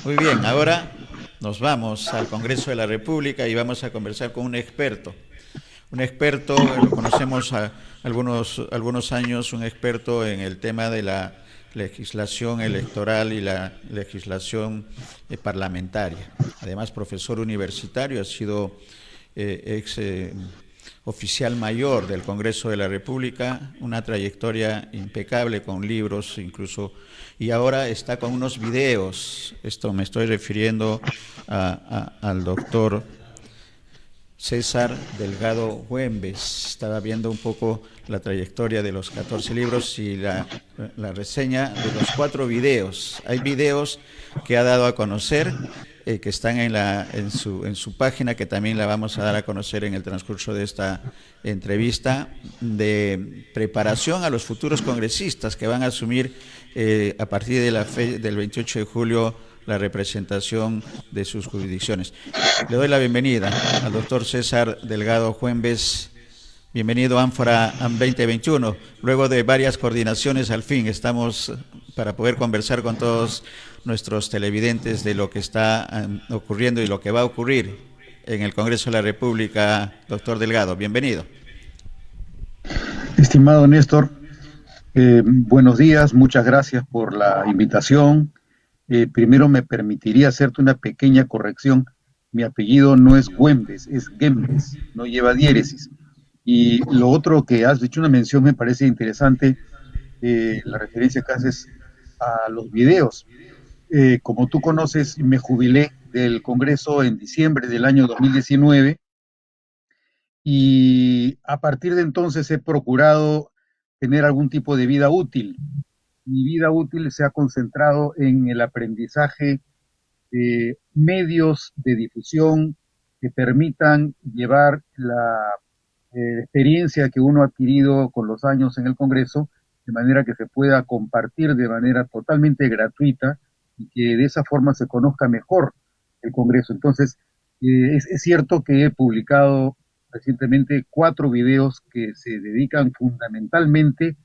Muy bien, ahora nos vamos al Congreso de la República y vamos a conversar con un experto. Un experto, lo conocemos a algunos años, un experto en el tema de la legislación electoral y la legislación parlamentaria. Además, profesor universitario, ha sido ex oficial mayor del Congreso de la República, una trayectoria impecable con libros incluso, y ahora está con unos videos. Esto me estoy refiriendo al doctor César Delgado Güemes. Estaba viendo un poco la trayectoria de los 14 libros y la reseña de los 4 videos. Hay videos que ha dado a conocer, que están en su página, que también la vamos a dar a conocer en el transcurso de esta entrevista, de preparación a los futuros congresistas que van a asumir a partir de del 28 de julio la representación de sus jurisdicciones. Le doy la bienvenida al doctor César Delgado Güemes. Bienvenido a Ánfora 2021. Luego de varias coordinaciones, al fin estamos para poder conversar con todos nuestros televidentes de lo que está ocurriendo y lo que va a ocurrir en el Congreso de la República. Doctor Delgado, bienvenido. Estimado Néstor, buenos días, muchas gracias por la invitación. Primero me permitiría hacerte una pequeña corrección. Mi apellido no es Güemes, es Gembes, no lleva diéresis. Y lo otro que has dicho una mención me parece interesante, la referencia que haces a los videos. Como tú conoces, me jubilé del Congreso en diciembre del año 2019 y a partir de entonces he procurado tener algún tipo de vida útil. Mi vida útil se ha concentrado en el aprendizaje de medios de difusión que permitan llevar la experiencia que uno ha adquirido con los años en el Congreso, de manera que se pueda compartir de manera totalmente gratuita y que de esa forma se conozca mejor el Congreso. Entonces, es cierto que he publicado recientemente 4 videos que se dedican fundamentalmente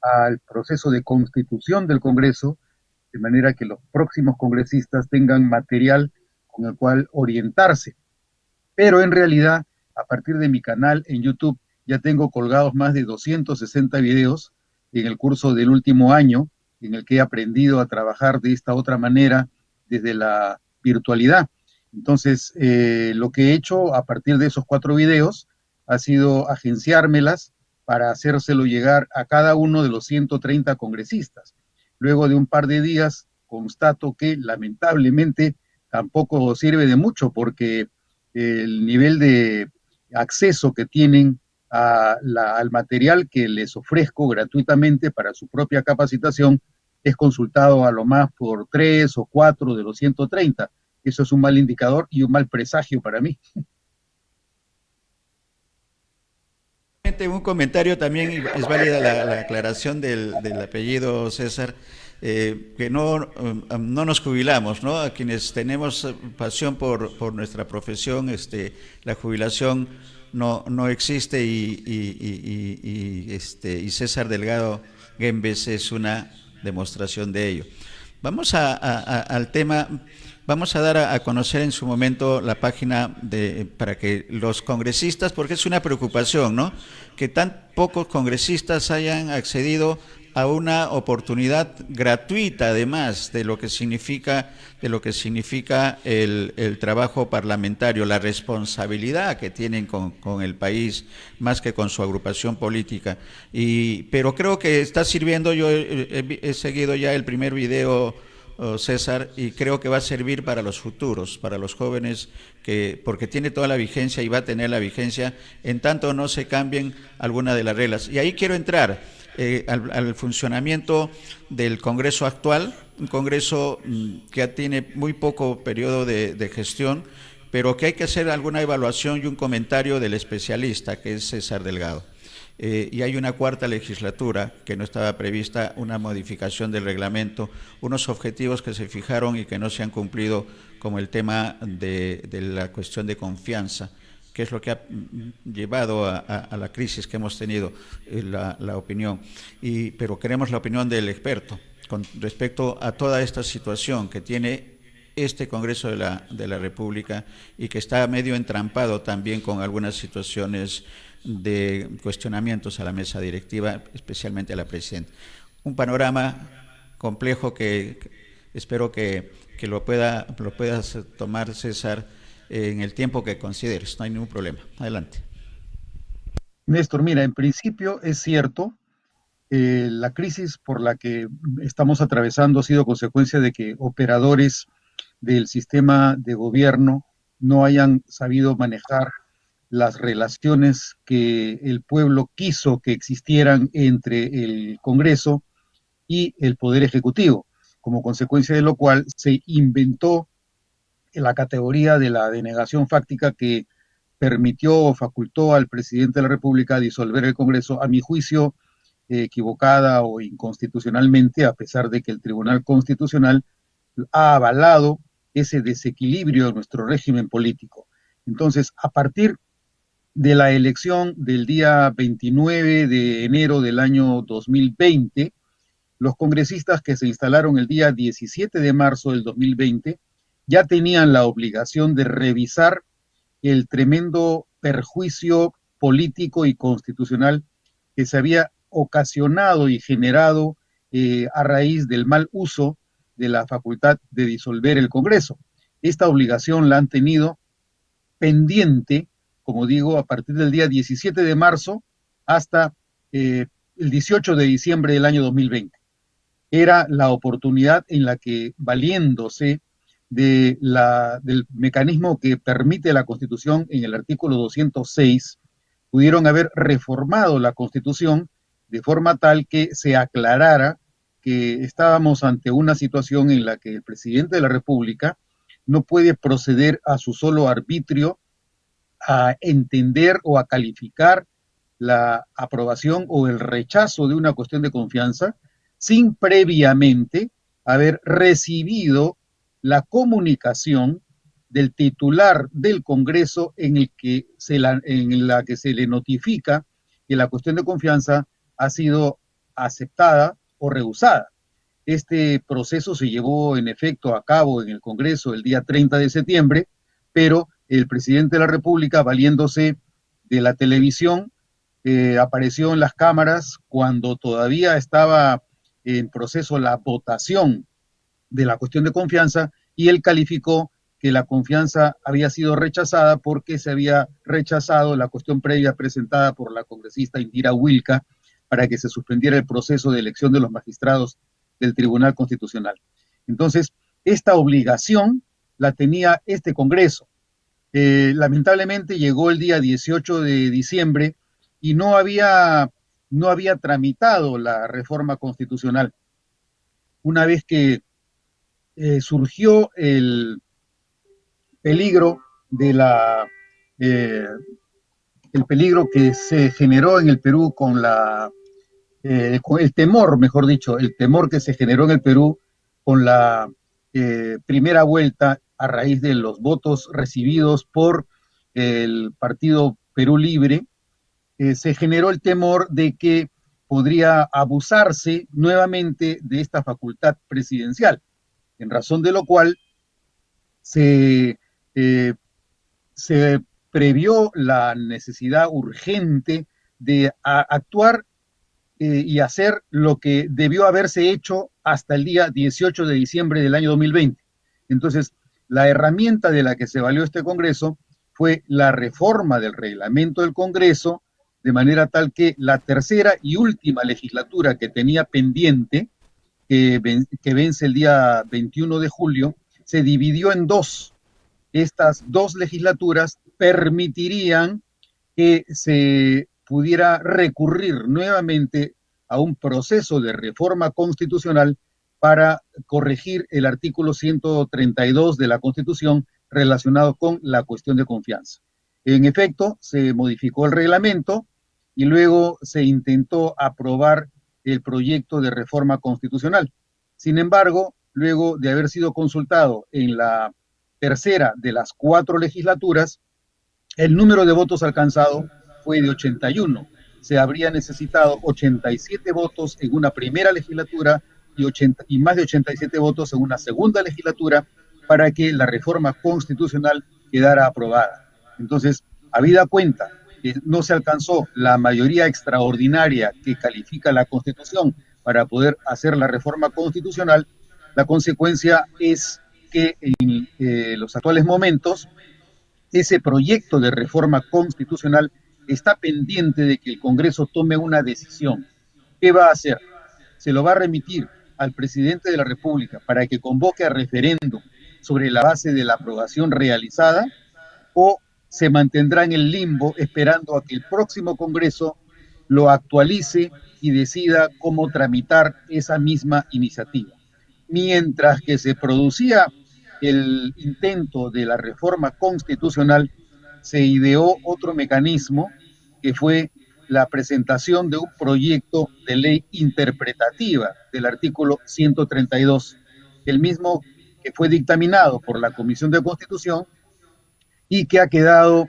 al proceso de constitución del Congreso, de manera que los próximos congresistas tengan material con el cual orientarse. Pero en realidad, a partir de mi canal en YouTube, ya tengo colgados más de 260 videos en el curso del último año, en el que he aprendido a trabajar de esta otra manera desde la virtualidad. Entonces, lo que he hecho a partir de esos 4 videos ha sido agenciármelas para hacérselo llegar a cada uno de los 130 congresistas. Luego de un par de días, constato que lamentablemente tampoco sirve de mucho porque el nivel de acceso que tienen al material que les ofrezco gratuitamente para su propia capacitación es consultado a lo más por 3 o 4 de los 130. Eso es un mal indicador y un mal presagio para mí. Un comentario también, es válida la aclaración del apellido César, que no nos jubilamos, ¿no? A quienes tenemos pasión por nuestra profesión, la jubilación no existe y César Delgado Güemes es una demostración de ello. Vamos al tema. Vamos a dar a conocer en su momento la página para que los congresistas, porque es una preocupación, ¿no? Que tan pocos congresistas hayan accedido a una oportunidad gratuita, además de lo que significa el trabajo parlamentario, la responsabilidad que tienen con el país, más que con su agrupación política. Pero creo que está sirviendo. Yo he seguido ya el primer video, César, y creo que va a servir para los futuros, para los jóvenes, porque tiene toda la vigencia y va a tener la vigencia en tanto no se cambien alguna de las reglas. Y ahí quiero entrar al funcionamiento del Congreso actual, un Congreso que tiene muy poco periodo de gestión, pero que hay que hacer alguna evaluación y un comentario del especialista, que es César Delgado. Y hay una cuarta legislatura que no estaba prevista, una modificación del reglamento, unos objetivos que se fijaron y que no se han cumplido, como el tema de la cuestión de confianza, que es lo que ha llevado a la crisis que hemos tenido, la opinión. Pero queremos la opinión del experto con respecto a toda esta situación que tiene este Congreso de la República y que está medio entrampado también con algunas situaciones de cuestionamientos a la mesa directiva, especialmente a la presidenta. Un panorama complejo que espero que lo puedas tomar, César, en el tiempo que consideres. No hay ningún problema. Adelante. Néstor, mira, en principio es cierto, la crisis por la que estamos atravesando ha sido consecuencia de que operadores del sistema de gobierno no hayan sabido manejar las relaciones que el pueblo quiso que existieran entre el Congreso y el Poder Ejecutivo, como consecuencia de lo cual se inventó la categoría de la denegación fáctica que permitió o facultó al presidente de la República disolver el Congreso, a mi juicio, equivocada o inconstitucionalmente, a pesar de que el Tribunal Constitucional ha avalado ese desequilibrio de nuestro régimen político. Entonces, a partir de la elección del día 29 de enero del año 2020, los congresistas que se instalaron el día 17 de marzo del 2020 ya tenían la obligación de revisar el tremendo perjuicio político y constitucional que se había ocasionado y generado a raíz del mal uso de la facultad de disolver el Congreso. Esta obligación la han tenido pendiente, como digo, a partir del día 17 de marzo hasta el 18 de diciembre del año 2020. Era la oportunidad en la que, valiéndose del mecanismo que permite la Constitución en el artículo 206, pudieron haber reformado la Constitución de forma tal que se aclarara que estábamos ante una situación en la que el presidente de la República no puede proceder a su solo arbitrio a entender o a calificar la aprobación o el rechazo de una cuestión de confianza sin previamente haber recibido la comunicación del titular del Congreso en la que se le notifica que la cuestión de confianza ha sido aceptada o rehusada. Este proceso se llevó en efecto a cabo en el Congreso el día 30 de septiembre, pero el presidente de la República, valiéndose de la televisión, apareció en las cámaras cuando todavía estaba en proceso la votación de la cuestión de confianza y él calificó que la confianza había sido rechazada porque se había rechazado la cuestión previa presentada por la congresista Indira Wilca para que se suspendiera el proceso de elección de los magistrados del Tribunal Constitucional. Entonces, esta obligación la tenía este Congreso. Lamentablemente llegó el día 18 de diciembre y no había tramitado la reforma constitucional. Una vez que surgió el peligro el peligro que se generó en el Perú con el temor, mejor dicho, el temor que se generó en el Perú con la primera vuelta a raíz de los votos recibidos por el Partido Perú Libre, se generó el temor de que podría abusarse nuevamente de esta facultad presidencial, en razón de lo cual se previó la necesidad urgente de actuar y hacer lo que debió haberse hecho hasta el día 18 de diciembre del año 2020. Entonces, la herramienta de la que se valió este Congreso fue la reforma del reglamento del Congreso, de manera tal que la tercera y última legislatura que tenía pendiente, que vence el día 21 de julio, se dividió en dos. Estas dos legislaturas permitirían que se pudiera recurrir nuevamente a un proceso de reforma constitucional para corregir el artículo 132 de la Constitución relacionado con la cuestión de confianza. En efecto, se modificó el reglamento y luego se intentó aprobar el proyecto de reforma constitucional. Sin embargo, luego de haber sido consultado en la tercera de las 4 legislaturas, el número de votos alcanzado fue de 81. Se habría necesitado 87 votos en una primera legislatura y más de 87 votos en una segunda legislatura para que la reforma constitucional quedara aprobada. Entonces, habida cuenta que no se alcanzó la mayoría extraordinaria que califica la Constitución para poder hacer la reforma constitucional, la consecuencia es que en los actuales momentos ese proyecto de reforma constitucional está pendiente de que el Congreso tome una decisión. ¿Qué va a hacer? Se lo va a remitir al presidente de la República para que convoque a referéndum sobre la base de la aprobación realizada, o se mantendrá en el limbo esperando a que el próximo Congreso lo actualice y decida cómo tramitar esa misma iniciativa. Mientras que se producía el intento de la reforma constitucional, se ideó otro mecanismo que fue la presentación de un proyecto de ley interpretativa del artículo 132, el mismo que fue dictaminado por la Comisión de Constitución y que ha quedado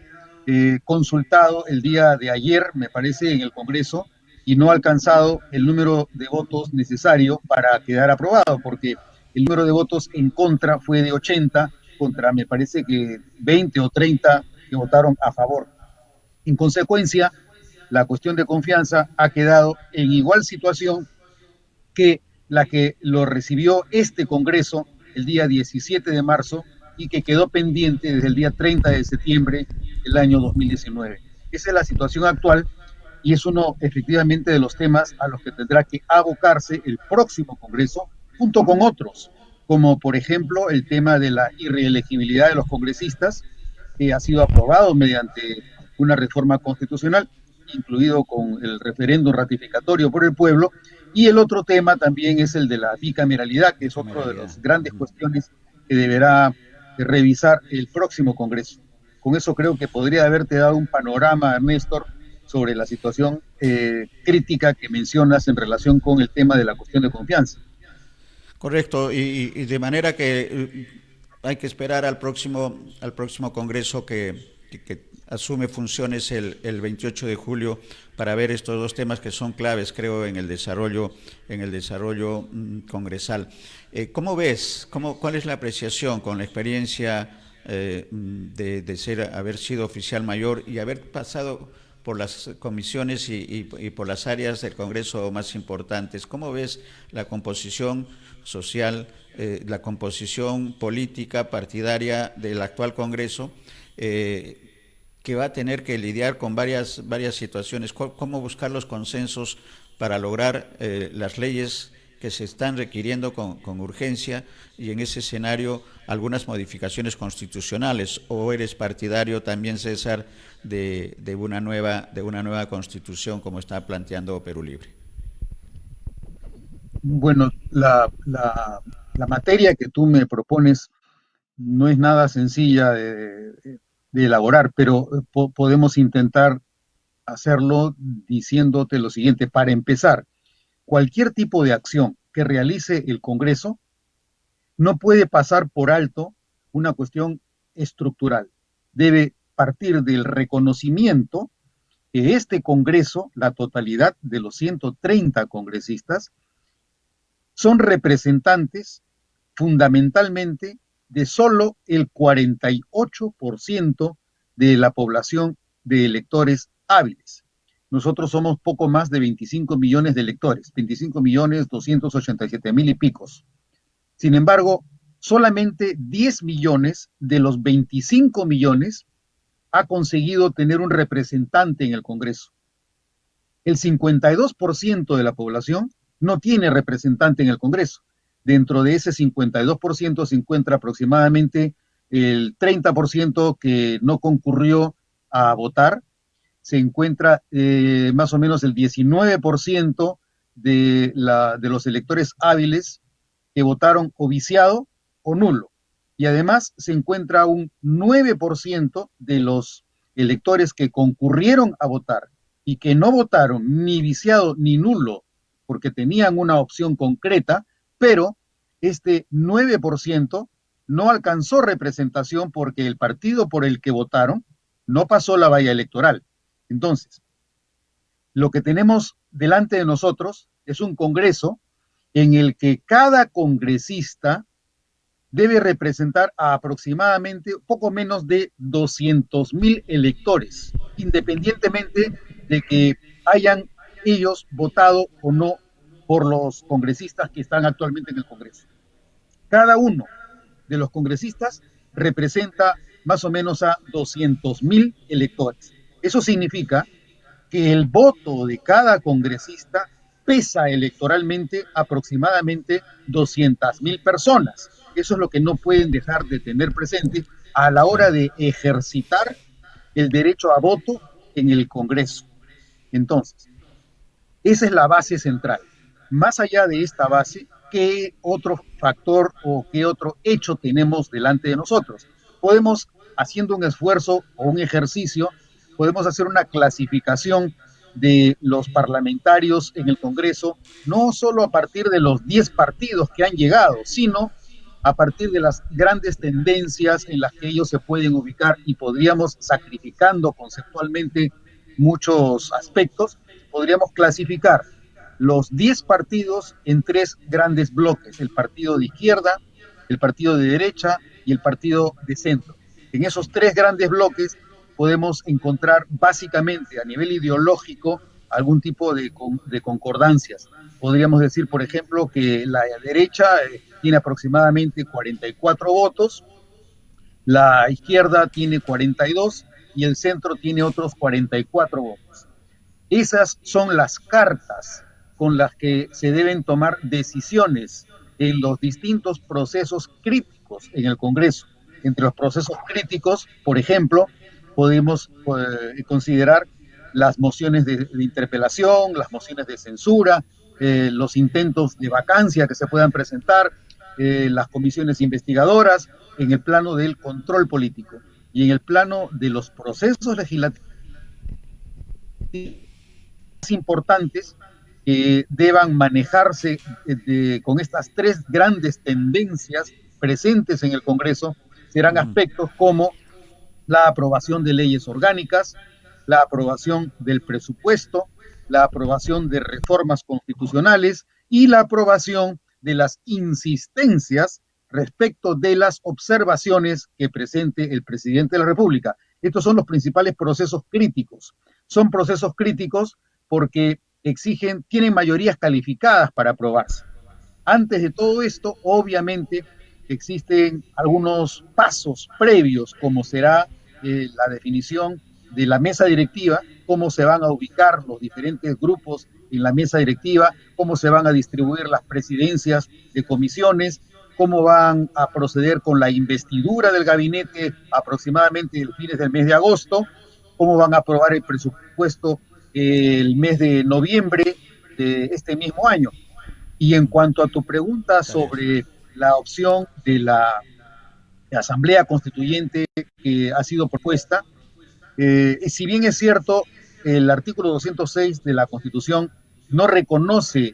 consultado el día de ayer, me parece, en el Congreso, y no ha alcanzado el número de votos necesario para quedar aprobado, porque el número de votos en contra fue de 80 contra, me parece que 20 o 30 que votaron a favor. En consecuencia, la cuestión de confianza ha quedado en igual situación que la que lo recibió este Congreso el día 17 de marzo y que quedó pendiente desde el día 30 de septiembre del año 2019. Esa es la situación actual y es uno efectivamente de los temas a los que tendrá que abocarse el próximo Congreso junto con otros, como por ejemplo el tema de la irreelegibilidad de los congresistas, que ha sido aprobado mediante una reforma constitucional, incluido con el referéndum ratificatorio por el pueblo, y el otro tema también es el de la bicameralidad, que es otro de las grandes cuestiones que deberá revisar el próximo Congreso. Con eso creo que podría haberte dado un panorama, Néstor, sobre la situación crítica que mencionas en relación con el tema de la cuestión de confianza. Correcto, y de manera que hay que esperar al próximo Congreso que asume funciones el 28 de julio para ver estos dos temas que son claves, creo, en el desarrollo congresal. ¿Cómo ves? ¿Cuál es la apreciación con la experiencia haber sido oficial mayor y haber pasado por las comisiones y por las áreas del Congreso más importantes? ¿Cómo ves la composición social, la composición política partidaria del actual Congreso, que va a tener que lidiar con varias situaciones? ¿Cómo buscar los consensos para lograr las leyes que se están requiriendo con urgencia, y en ese escenario algunas modificaciones constitucionales? ¿O eres partidario también, César, de una nueva constitución como está planteando Perú Libre? Bueno, la materia que tú me propones no es nada sencilla de elaborar, pero podemos intentar hacerlo diciéndote lo siguiente. Para empezar, cualquier tipo de acción que realice el Congreso no puede pasar por alto una cuestión estructural. Debe partir del reconocimiento que este Congreso, la totalidad de los 130 congresistas, son representantes fundamentalmente de solo el 48% de la población de electores hábiles. Nosotros somos poco más de 25 millones de electores, 25 millones 287 mil y picos. Sin embargo, solamente 10 millones de los 25 millones ha conseguido tener un representante en el Congreso. El 52% de la población no tiene representante en el Congreso. Dentro de ese 52% se encuentra aproximadamente el 30% que no concurrió a votar, se encuentra más o menos el 19% de los electores hábiles que votaron o viciado o nulo. Y además se encuentra un 9% de los electores que concurrieron a votar y que no votaron ni viciado ni nulo porque tenían una opción concreta, pero este 9% no alcanzó representación porque el partido por el que votaron no pasó la valla electoral. Entonces, lo que tenemos delante de nosotros es un Congreso en el que cada congresista debe representar a aproximadamente poco menos de 200.000 electores, independientemente de que hayan ellos votado o no por los congresistas que están actualmente en el Congreso. Cada uno de los congresistas representa más o menos a 200.000 electores. Eso significa que el voto de cada congresista pesa electoralmente aproximadamente 200.000 personas. Eso es lo que no pueden dejar de tener presente a la hora Claro. de ejercitar el derecho a voto en el Congreso. Entonces, esa es la base central. Más allá de esta base, ¿qué otro factor o qué otro hecho tenemos delante de nosotros? Podemos, haciendo un esfuerzo o un ejercicio, podemos hacer una clasificación de los parlamentarios en el Congreso, no solo a partir de los 10 partidos que han llegado, sino a partir de las grandes tendencias en las que ellos se pueden ubicar y podríamos, sacrificando conceptualmente muchos aspectos, podríamos clasificar los 10 partidos en tres grandes bloques: el partido de izquierda, el partido de derecha y el partido de centro. En esos tres grandes bloques podemos encontrar básicamente a nivel ideológico algún tipo de concordancias. Podríamos decir, por ejemplo, que la derecha tiene aproximadamente 44 votos, la izquierda tiene 42 y el centro tiene otros 44 votos. Esas son las cartas con las que se deben tomar decisiones en los distintos procesos críticos en el Congreso. Entre los procesos críticos, por ejemplo, podemos considerar las mociones de interpelación, las mociones de censura, los intentos de vacancia que se puedan presentar, las comisiones investigadoras, en el plano del control político y en el plano de los procesos legislativos importantes que deban manejarse con estas tres grandes tendencias presentes en el Congreso serán aspectos como la aprobación de leyes orgánicas, la aprobación del presupuesto, la aprobación de reformas constitucionales y la aprobación de las insistencias respecto de las observaciones que presente el presidente de la República. Estos son los principales procesos críticos. Son procesos críticos porque tienen mayorías calificadas para aprobarse. Antes de todo esto, obviamente, existen algunos pasos previos, como será la definición de la mesa directiva, cómo se van a ubicar los diferentes grupos en la mesa directiva, cómo se van a distribuir las presidencias de comisiones, cómo van a proceder con la investidura del gabinete aproximadamente el fines del mes de agosto, cómo van a aprobar el presupuesto el mes de noviembre de este mismo año. Y en cuanto a tu pregunta sobre la opción de la Asamblea Constituyente que ha sido propuesta, si bien es cierto, el artículo 206 de la Constitución no reconoce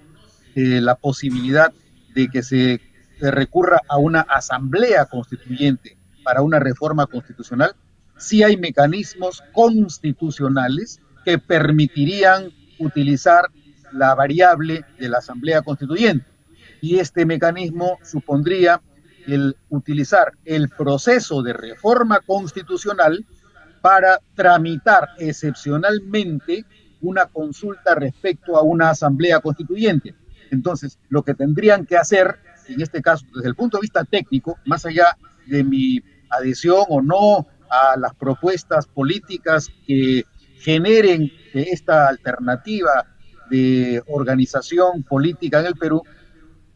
la posibilidad de que se recurra a una Asamblea Constituyente para una reforma constitucional, sí hay mecanismos constitucionales que permitirían utilizar la variable de la Asamblea Constituyente. Y este mecanismo supondría el utilizar el proceso de reforma constitucional para tramitar excepcionalmente una consulta respecto a una asamblea constituyente. Entonces, lo que tendrían que hacer, en este caso, desde el punto de vista técnico, más allá de mi adhesión o no a las propuestas políticas que generen esta alternativa de organización política en el Perú,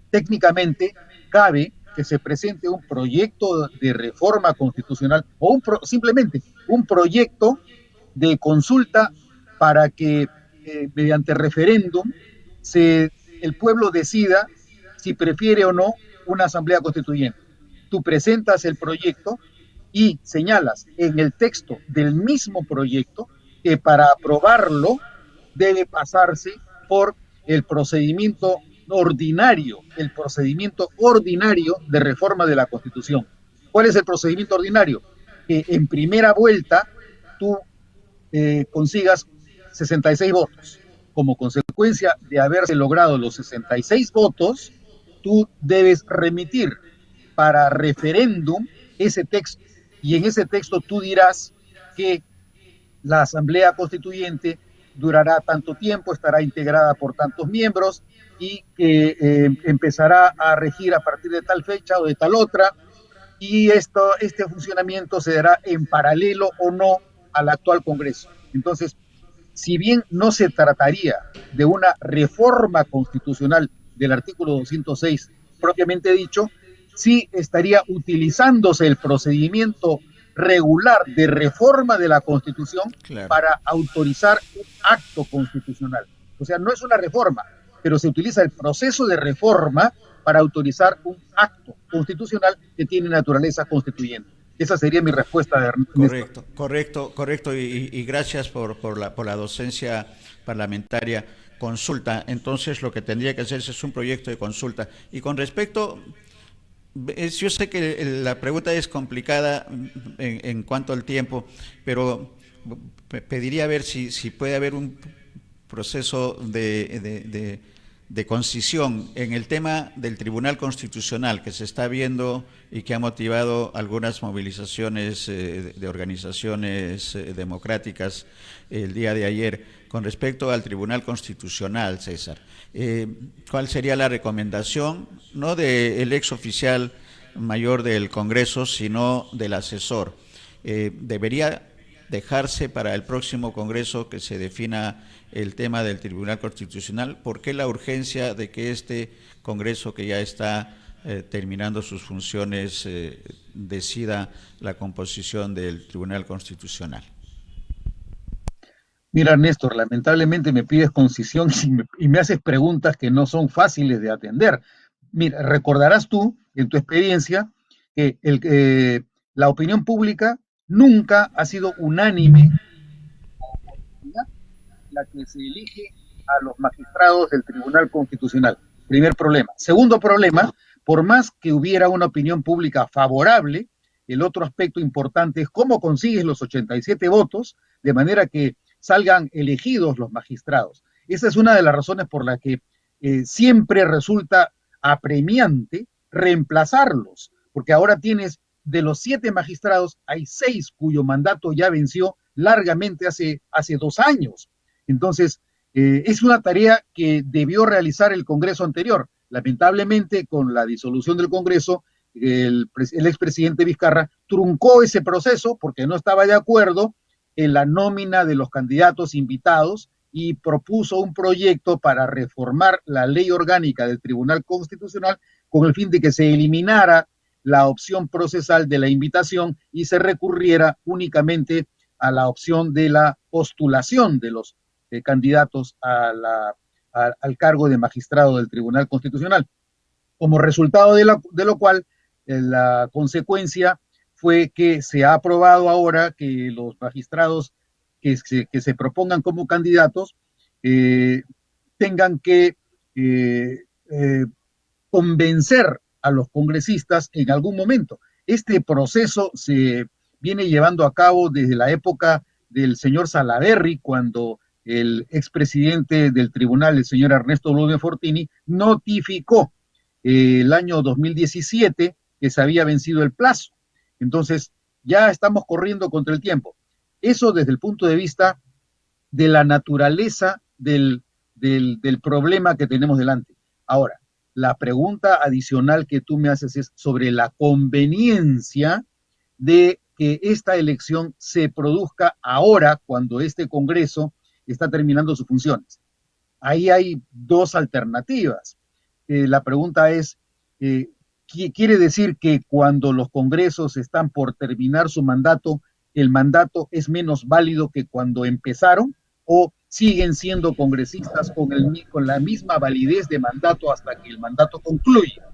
técnicamente cabe que se presente un proyecto de reforma constitucional o simplemente un proyecto de consulta para que mediante referéndum el pueblo decida si prefiere o no una asamblea constituyente. Tú presentas el proyecto y señalas en el texto del mismo proyecto que para aprobarlo debe pasarse por el procedimiento ordinario de reforma de la Constitución. ¿Cuál es el procedimiento ordinario? Que en primera vuelta tú consigas 66 votos. Como consecuencia de haberse logrado los 66 votos, tú debes remitir para referéndum ese texto. Y en ese texto tú dirás que la Asamblea Constituyente durará tanto tiempo, estará integrada por tantos miembros y que empezará a regir a partir de tal fecha o de tal otra, y este funcionamiento se dará en paralelo o no al actual Congreso. Entonces, si bien no se trataría de una reforma constitucional del artículo 206 propiamente dicho, sí estaría utilizándose el procedimiento regular de reforma de la Constitución Claro. para autorizar un acto constitucional. O sea, no es una reforma, pero se utiliza el proceso de reforma para autorizar un acto constitucional que tiene naturaleza constituyente. Esa sería mi respuesta, Néstor. Correcto, correcto, correcto. Y gracias por la docencia parlamentaria. Consulta. Entonces, lo que tendría que hacerse es un proyecto de consulta. Y con respecto, yo sé que la pregunta es complicada en cuanto al tiempo, pero pediría ver si puede haber un proceso de concisión en el tema del Tribunal Constitucional que se está viendo y que ha motivado algunas movilizaciones de organizaciones democráticas el día de ayer con respecto al Tribunal Constitucional, César. ¿Cuál sería la recomendación, no del ex oficial mayor del Congreso, sino del asesor? ¿Debería dejarse para el próximo Congreso que se defina el tema del Tribunal Constitucional? ¿Por qué la urgencia de que este Congreso, que ya está terminando sus funciones, decida la composición del Tribunal Constitucional? Mira, Néstor, lamentablemente me pides concisión y me haces preguntas que no son fáciles de atender. Mira, recordarás tú, en tu experiencia, que la opinión pública nunca ha sido unánime la que se elige a los magistrados del Tribunal Constitucional. Primer problema. Segundo problema, por más que hubiera una opinión pública favorable, el otro aspecto importante es cómo consigues los 87 votos de manera que salgan elegidos los magistrados. Esa es una de las razones por la que siempre resulta apremiante reemplazarlos, porque ahora tienes de los 7 magistrados, hay 6 cuyo mandato ya venció largamente hace 2 años. Entonces, es una tarea que debió realizar el Congreso anterior. Lamentablemente, con la disolución del Congreso, el expresidente Vizcarra truncó ese proceso porque no estaba de acuerdo en la nómina de los candidatos invitados y propuso un proyecto para reformar la ley orgánica del Tribunal Constitucional con el fin de que se eliminara la opción procesal de la invitación y se recurriera únicamente a la opción de la postulación de los candidatos al cargo de magistrado del Tribunal Constitucional. Como resultado de lo cual, la consecuencia fue que se ha aprobado ahora que los magistrados que se propongan como candidatos tengan que convencer a los congresistas en algún momento. Este proceso se viene llevando a cabo desde la época del señor Salaverry, cuando el expresidente del tribunal, el señor Ernesto Blume Fortini, notificó el año 2017 que se había vencido el plazo. Entonces, ya estamos corriendo contra el tiempo. Eso desde el punto de vista de la naturaleza del problema que tenemos delante. Ahora, la pregunta adicional que tú me haces es sobre la conveniencia de que esta elección se produzca ahora, cuando este Congreso está terminando sus funciones. Ahí hay 2 alternativas. La pregunta es, ¿quiere decir que cuando los congresos están por terminar su mandato, el mandato es menos válido que cuando empezaron? ¿O siguen siendo congresistas con la misma validez de mandato hasta que el mandato concluya?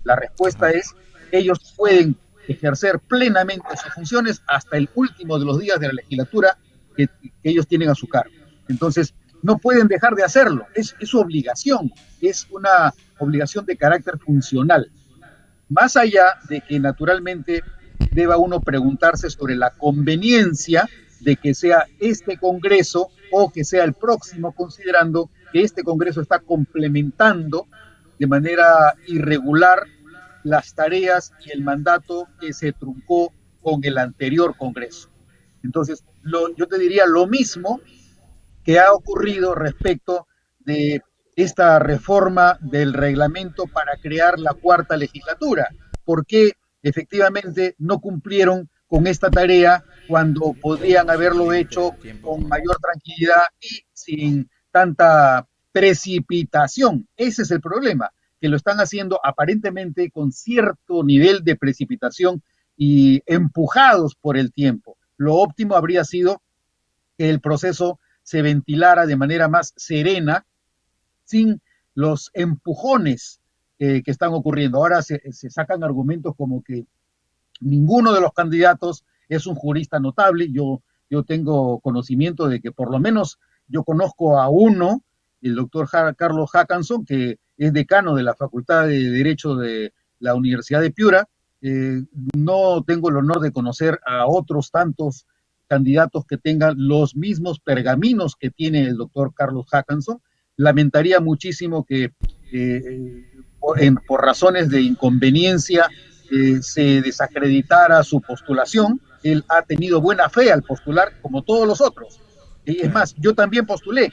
La respuesta Ajá. es, ellos pueden ejercer plenamente sus funciones hasta el último de los días de la legislatura que ellos tienen a su cargo. Entonces, no pueden dejar de hacerlo, es su obligación, es una obligación de carácter funcional. Más allá de que naturalmente deba uno preguntarse sobre la conveniencia de que sea este Congreso o que sea el próximo, considerando que este Congreso está complementando de manera irregular las tareas y el mandato que se truncó con el anterior Congreso. Entonces, yo te diría lo mismo que ha ocurrido respecto de esta reforma del reglamento para crear la cuarta legislatura. ¿Por qué efectivamente no cumplieron con esta tarea cuando podrían Tenemos un haberlo límite hecho de tiempo, con por mayor favor. tranquilidad y sin tanta precipitación? Ese es el problema, que lo están haciendo aparentemente con cierto nivel de precipitación y empujados por el tiempo. Lo óptimo habría sido que el proceso se ventilara de manera más serena, sin los empujones que están ocurriendo. Ahora se sacan argumentos como que ninguno de los candidatos es un jurista notable. Yo tengo conocimiento de que por lo menos yo conozco a uno, el doctor Carlos Hackanson, que es decano de la Facultad de Derecho de la Universidad de Piura. Eh, no tengo el honor de conocer a otros tantos candidatos que tengan los mismos pergaminos que tiene el doctor Carlos Hackanson. Lamentaría muchísimo que por razones de inconveniencia se desacreditara su postulación. Él ha tenido buena fe al postular, como todos los otros. Es Claro. más, yo también postulé,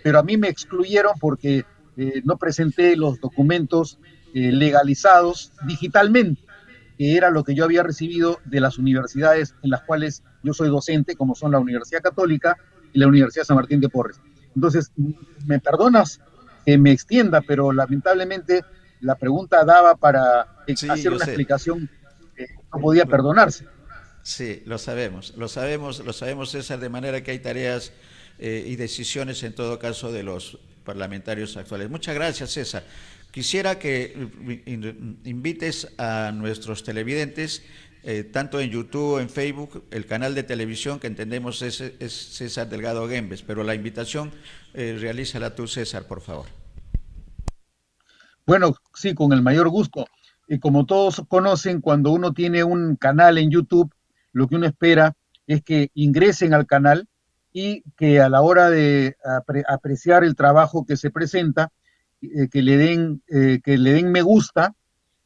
pero a mí me excluyeron porque no presenté los documentos legalizados digitalmente, que era lo que yo había recibido de las universidades en las cuales yo soy docente, como son la Universidad Católica y la Universidad San Martín de Porres. Entonces, me perdonas que me extienda, pero lamentablemente la pregunta daba para Sí, hacer yo una sé. explicación que no podía perdonarse. Sí, lo sabemos, César, de manera que hay tareas y decisiones en todo caso de los parlamentarios actuales. Muchas gracias, César. Quisiera que invites a nuestros televidentes, tanto en YouTube o en Facebook, el canal de televisión que entendemos es César Delgado Gembes, pero la invitación realízala tú, César, por favor. Bueno, sí, con el mayor gusto. Y como todos conocen, cuando uno tiene un canal en YouTube, lo que uno espera es que ingresen al canal y que a la hora de apreciar el trabajo que se presenta, que le den me gusta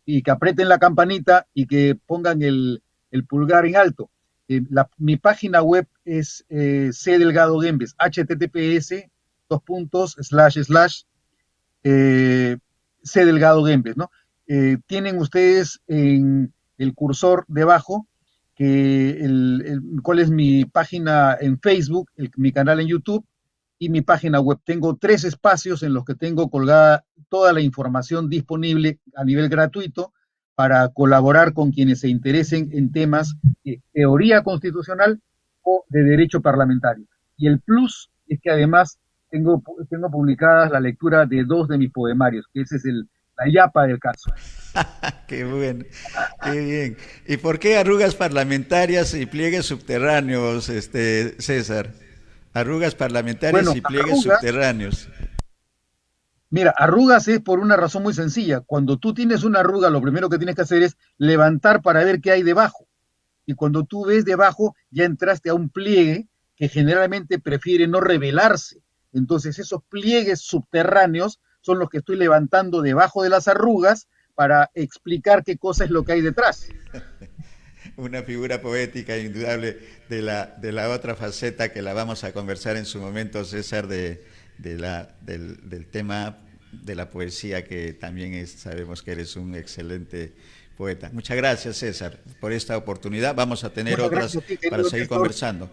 y que aprieten la campanita y que pongan el pulgar en alto. Mi página web es C Delgado Gembes, https dos puntos slash slash eh, C Delgado Gembes, ¿no? Tienen ustedes en el cursor debajo cuál es mi página en Facebook, mi canal en YouTube y mi página web. Tengo 3 espacios en los que tengo colgada toda la información disponible a nivel gratuito para colaborar con quienes se interesen en temas de teoría constitucional o de derecho parlamentario. Y el plus es que además tengo publicadas la lectura de 2 de mis poemarios, que ese es la yapa del caso. Qué bueno, qué bien. ¿Y por qué arrugas parlamentarias y pliegues subterráneos, César? Arrugas parlamentarias Bueno, y pliegues arrugas, subterráneos. mira, arrugas es por una razón muy sencilla. Cuando tú tienes una arruga, lo primero que tienes que hacer es levantar para ver qué hay debajo. Y cuando tú ves debajo, ya entraste a un pliegue que generalmente prefiere no revelarse. Entonces, esos pliegues subterráneos son los que estoy levantando debajo de las arrugas para explicar qué cosa es lo que hay detrás. Una figura poética indudable de la otra faceta que la vamos a conversar en su momento, César, del tema de la poesía, que también sabemos que eres un excelente poeta. Muchas gracias, César, por esta oportunidad. Vamos a tener Muchas otras gracias a ti, para querido seguir Néstor. conversando.